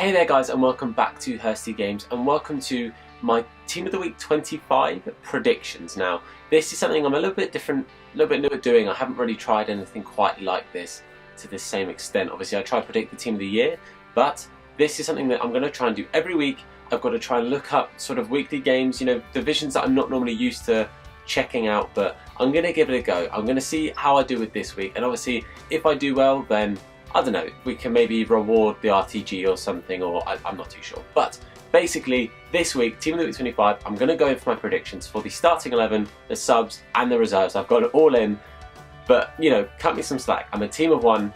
Hey there guys, and welcome back to Hursty Games, and welcome to my Team of the Week 25 predictions. Now, this is something I'm a little bit new at doing. I haven't really tried anything quite like this to the same extent. Obviously I try to predict the Team of the Year, but this is something that I'm going to try and do every week. I've got to try and look up sort of weekly games, you know, divisions that I'm not normally used to checking out, but I'm going to give it a go. I'm going to see how I do with this week, and obviously if I do well, then I don't know, we can maybe reward the RTG or something, or I'm not too sure. But basically, this week, Team of the Week 25, I'm going to go in for my predictions for the starting 11, the subs, and the reserves. I've got it all in, but, you know, cut me some slack. I'm a team of one.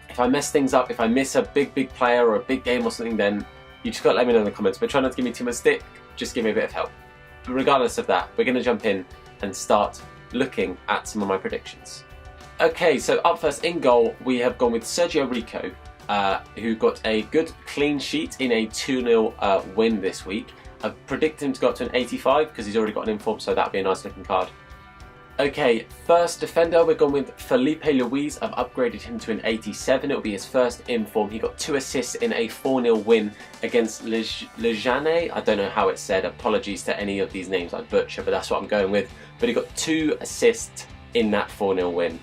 If I mess things up, if I miss a big player or a big game or something, then you just got to let me know in the comments. But try not to give me too much stick, just give me a bit of help. But regardless of that, we're going to jump in and start looking at some of my predictions. Okay, so up first in goal, we have gone with Sergio Rico, who got a good clean sheet in a 2-0 win this week. I predict him to go up to an 85 because he's already got an inform, so that'd be a nice looking card. Okay, first defender, we're going with Felipe Luis. I've upgraded him to an 87. It'll be his first inform. He got 2 assists in a 4-0 win against Lejane. I don't know how it's said. Apologies to any of these names I butcher, but that's what I'm going with. But he got 2 assists in that 4-0 win.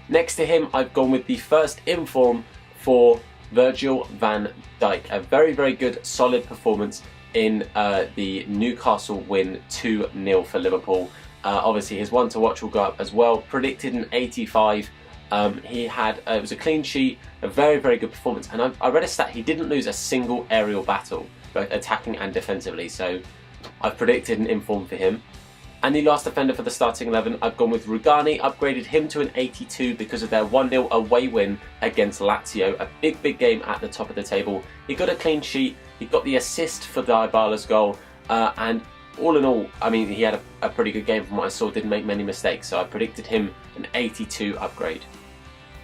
Next to him, I've gone with the first inform for Virgil van Dijk. A very good, solid performance in the Newcastle win 2-0 for Liverpool. Obviously, his one to watch will go up as well. Predicted an 85. He had it was a clean sheet, a very good performance. And I read a stat: he didn't lose a single aerial battle, both attacking and defensively. So I've predicted an inform for him. And the last defender for the starting 11, I've gone with Rugani, upgraded him to an 82 because of their 1-0 away win against Lazio, a big game at the top of the table. He got a clean sheet, he got the assist for Dybala's goal, and all in all, I mean, he had a pretty good game from what I saw, didn't make many mistakes, so I predicted him an 82 upgrade.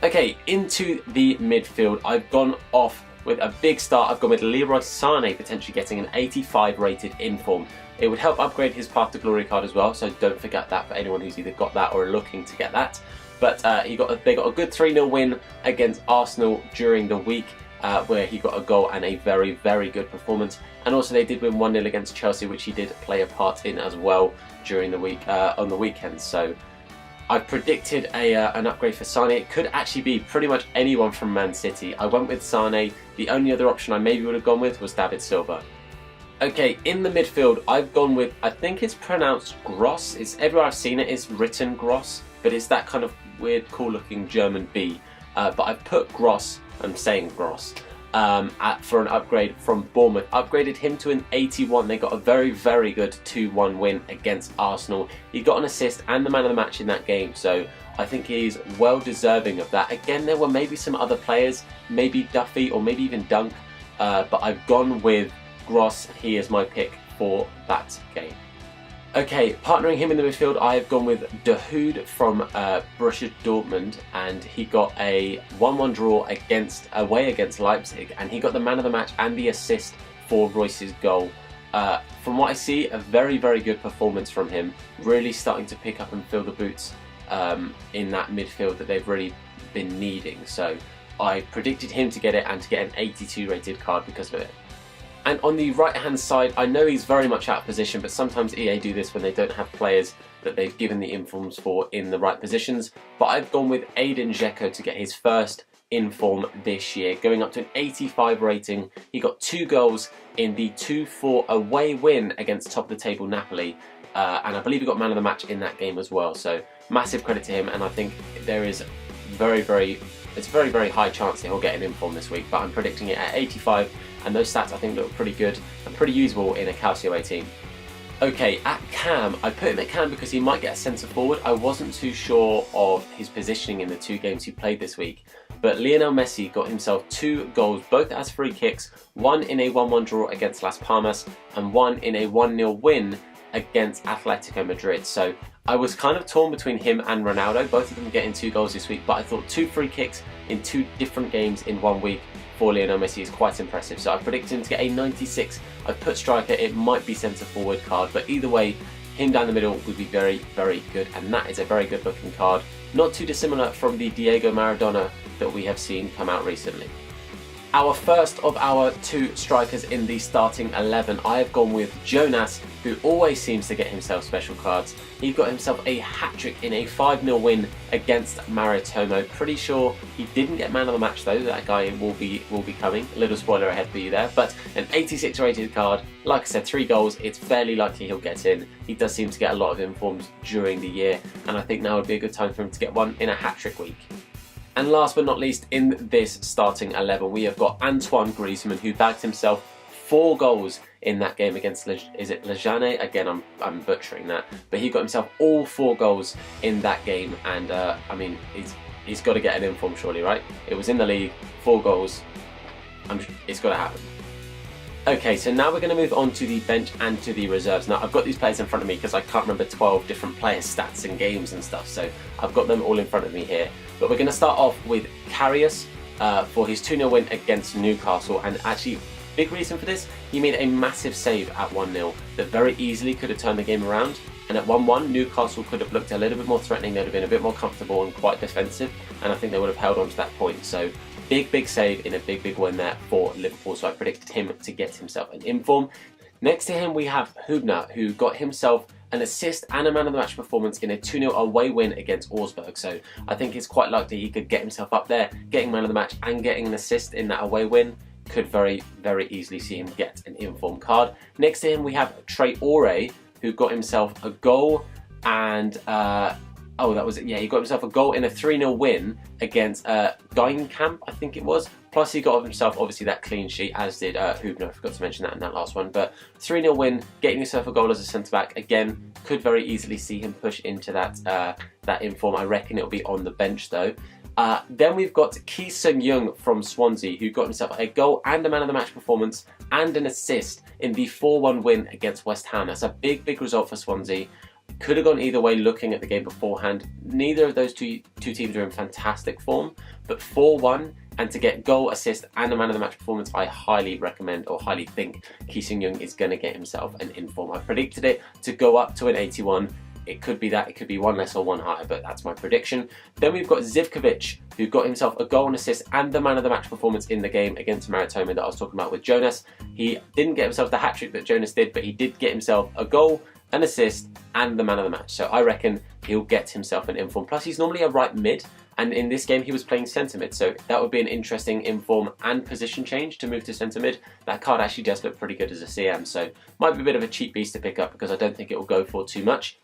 Okay, into the midfield, I've gone off with a big start. I've gone with Leroy Sané potentially getting an 85 rated inform. It would help upgrade his Path to Glory card as well, so don't forget that for anyone who's either got that or are looking to get that. But they got a good 3-0 win against Arsenal during the week, where he got a goal and a very good performance. And also they did win 1-0 against Chelsea, which he did play a part in as well during the week on the weekend. So I've predicted an upgrade for Sané. It could actually be pretty much anyone from Man City. I went with Sané. The only other option I maybe would have gone with was David Silva. Okay, in the midfield, I've gone with, I think it's pronounced Gross. It's everywhere I've seen it, it's written Gross, but it's that kind of weird, cool-looking German B. But I've put Gross, I'm saying Gross, for an upgrade from Bournemouth. Upgraded him to an 81. They got a very good 2-1 win against Arsenal. He got an assist and the man of the match in that game, so I think he's well deserving of that. Again, there were maybe some other players, maybe Duffy or maybe even Dunk, but I've gone with Gross. He is my pick for that game. Okay, partnering him in the midfield, I have gone with Dahoud from Borussia Dortmund, and he got a 1-1 draw away against Leipzig, and he got the man of the match and the assist for Royce's goal. From what I see, a very good performance from him, really starting to pick up and fill the boots in that midfield that they've really been needing. So I predicted him to get it and to get an 82 rated card because of it. And on the right hand side, I know he's very much out of position, but sometimes EA do this when they don't have players that they've given the informs for in the right positions. But I've gone with Edin Dzeko to get his first inform this year, going up to an 85 rating. He got 2 goals in the 2-4 away win against top of the table Napoli, and I believe he got man of the match in that game as well. So massive credit to him, and I think there is very high chance that he'll get an inform this week, but I'm predicting it at 85, and those stats I think look pretty good and pretty usable in a Calcio 18. Okay, at Cam, I put him at Cam because he might get a centre forward. I wasn't too sure of his positioning in the 2 games he played this week, but Lionel Messi got himself 2 goals, both as free kicks, one in a 1-1 draw against Las Palmas and one in a 1-0 win against Atletico Madrid. So I was kind of torn between him and Ronaldo, both of them getting 2 goals this week, but I thought 2 free kicks in 2 different games in 1 week for Lionel Messi is quite impressive. So I predicted him to get a 96. I've put striker, it might be centre forward card, but either way, him down the middle would be very good, and that is a very good looking card. Not too dissimilar from the Diego Maradona that we have seen come out recently. Our first of our 2 strikers in the starting 11, I have gone with Jonas, who always seems to get himself special cards. He got himself a hat-trick in a 5-0 win against Maritomo. Pretty sure he didn't get man of the match though. That guy will be coming. A little spoiler ahead for you there. But an 86 rated card, like I said, 3 goals. It's fairly likely he'll get in. He does seem to get a lot of informs during the year, and I think now would be a good time for him to get one in a hat-trick week. And last but not least, in this starting 11, we have got Antoine Griezmann, who bagged himself 4 goals in that game against, is it Lejeune? Again, I'm butchering that. But he got himself all 4 goals in that game, and I mean, he's got to get an inform surely, right? It was in the league, 4 goals. It's got to happen. Okay, so now we're going to move on to the bench and to the reserves. Now, I've got these players in front of me because I can't remember 12 different players' stats and games and stuff, so I've got them all in front of me here. But we're going to start off with Karius for his 2-0 win against Newcastle, and actually, big reason for this, he made a massive save at 1-0 that very easily could have turned the game around, and at 1-1, Newcastle could have looked a little bit more threatening, they'd have been a bit more comfortable and quite defensive, and I think they would have held on to that point. So big save in a big win there for Liverpool, so I predicted him to get himself an inform. Next to him we have Hubner, who got himself an assist and a man of the match performance in a 2-0 away win against Augsburg, so I think it's quite likely he could get himself up there, getting man of the match and getting an assist in that away win. Could very easily see him get an inform card. Next to him we have Traore, who got himself a goal and oh, that was it. Yeah, he got himself a goal in a 3-0 win against Guingamp, I think it was. Plus, he got himself, obviously, that clean sheet, as did Hubner. I forgot to mention that in that last one. But 3-0 win, getting himself a goal as a centre-back, again, could very easily see him push into that that inform. I reckon it'll be on the bench, though. Then we've got Ki Sung-young from Swansea, who got himself a goal and a man of the match performance and an assist in the 4-1 win against West Ham. That's a big result for Swansea. Could have gone either way looking at the game beforehand. Neither of those two teams are in fantastic form, but 4-1 and to get goal, assist and a man of the match performance, I highly recommend or highly think Ki Sung-young is going to get himself an inform. I predicted it to go up to an 81. It could be that, it could be 1 less or 1 higher, but that's my prediction. Then we've got Zivkovic, who got himself a goal and assist and the man of the match performance in the game against Maritomo that I was talking about with Jonas. He didn't get himself the hat-trick that Jonas did, but he did get himself a goal, an assist and the man of the match. So I reckon he'll get himself an inform. Plus he's normally a right mid, and in this game he was playing centre mid, so that would be an interesting inform and position change to move to centre mid. That card actually does look pretty good as a CM, so might be a bit of a cheap beast to pick up because I don't think it will go for too much.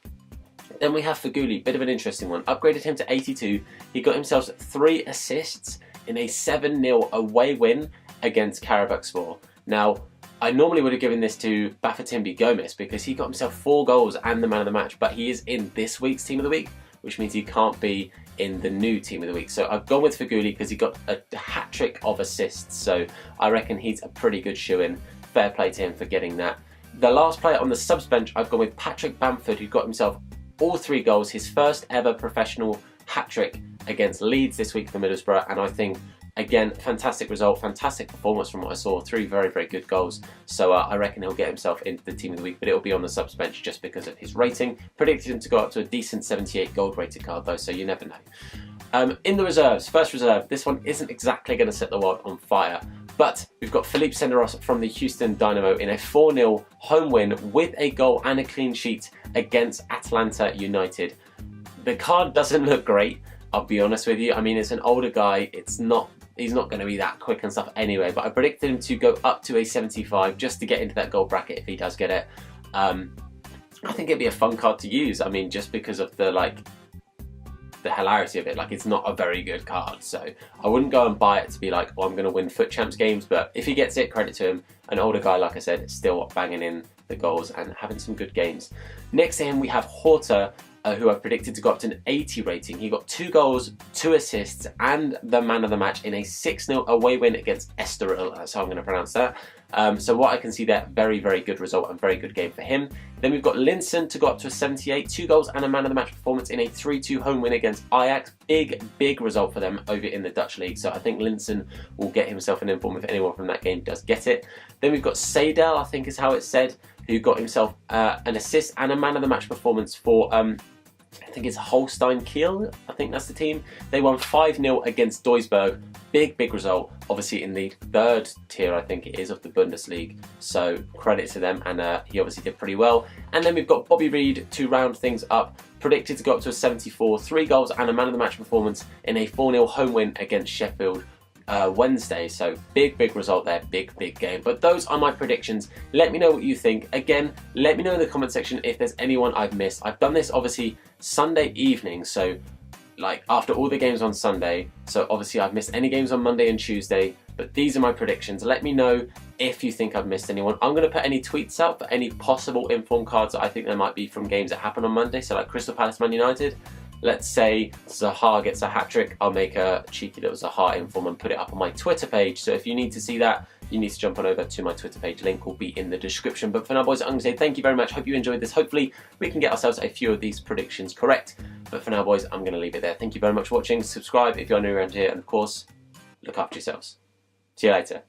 Then we have Feghouli, bit of an interesting one. Upgraded him to 82. He got himself 3 assists in a 7-0 away win against Karabakspor. Now, I normally would have given this to Bafétimbi Gomis because he got himself 4 goals and the man of the match, but he is in this week's Team of the Week, which means he can't be in the new Team of the Week. So I've gone with Feghouli because he got a hat-trick of assists, so I reckon he's a pretty good shoe-in. Fair play to him for getting that. The last player on the subs bench, I've gone with Patrick Bamford, who got himself all 3 goals, his first ever professional hat-trick against Leeds this week for Middlesbrough, and I think, again, fantastic result, fantastic performance from what I saw, 3 very good goals, so I reckon he'll get himself into the Team of the Week, but it'll be on the subs bench just because of his rating. Predicted him to go up to a decent 78 gold rated card though, so you never know. In the reserves, first reserve, this one isn't exactly going to set the world on fire, but we've got Philippe Senderos from the Houston Dynamo in a 4-0 home win with a goal and a clean sheet against Atlanta United. The card doesn't look great, I'll be honest with you. I mean, it's an older guy, he's not going to be that quick and stuff anyway, but I predicted him to go up to a 75 just to get into that goal bracket if he does get it. I think it'd be a fun card to use, I mean, just because of the hilarity of it. Like, it's not a very good card, so I wouldn't go and buy it to be like, oh, I'm going to win FUT Champs games, but if he gets it, credit to him. An older guy, like I said, still banging in the goals and having some good games. Next to him we have Horta, who I predicted to go up to an 80 rating. He got 2 goals, 2 assists, and the man of the match in a 6-0 away win against Estoril. That's how I'm going to pronounce that. So what I can see there, very good result and very good game for him. Then we've got Linson to go up to a 78, 2 goals and a man of the match performance in a 3-2 home win against Ajax. Big result for them over in the Dutch league. So I think Linson will get himself an inform if anyone from that game does get it. Then we've got Seydel, I think is how it's said, who got himself an assist and a man of the match performance for I think it's Holstein Kiel, I think that's the team. They won 5-0 against Duisburg. Big result, obviously in the 3rd tier, I think it is, of the Bundesliga. So credit to them, and he obviously did pretty well. And then we've got Bobby Reed to round things up, predicted to go up to a 74, 3 goals and a man of the match performance in a 4-0 home win against Sheffield Wednesday. So big result there, big game. But those are my predictions. Let me know what you think. Again, let me know in the comment section if there's anyone I've missed. I've done this obviously Sunday evening, so like after all the games on Sunday, so obviously I've missed any games on Monday and Tuesday, but these are my predictions. Let me know if you think I've missed anyone. I'm going to put any tweets out for any possible informed cards that I think there might be from games that happen on Monday, so like Crystal Palace Man United. Let's say Zaha gets a hat-trick, I'll make a cheeky little Zaha inform and put it up on my Twitter page. So if you need to see that, you need to jump on over to my Twitter page. Link will be in the description. But for now, boys, I'm going to say thank you very much. Hope you enjoyed this. Hopefully, we can get ourselves a few of these predictions correct. But for now, boys, I'm going to leave it there. Thank you very much for watching. Subscribe if you're new around here. And of course, look after yourselves. See you later.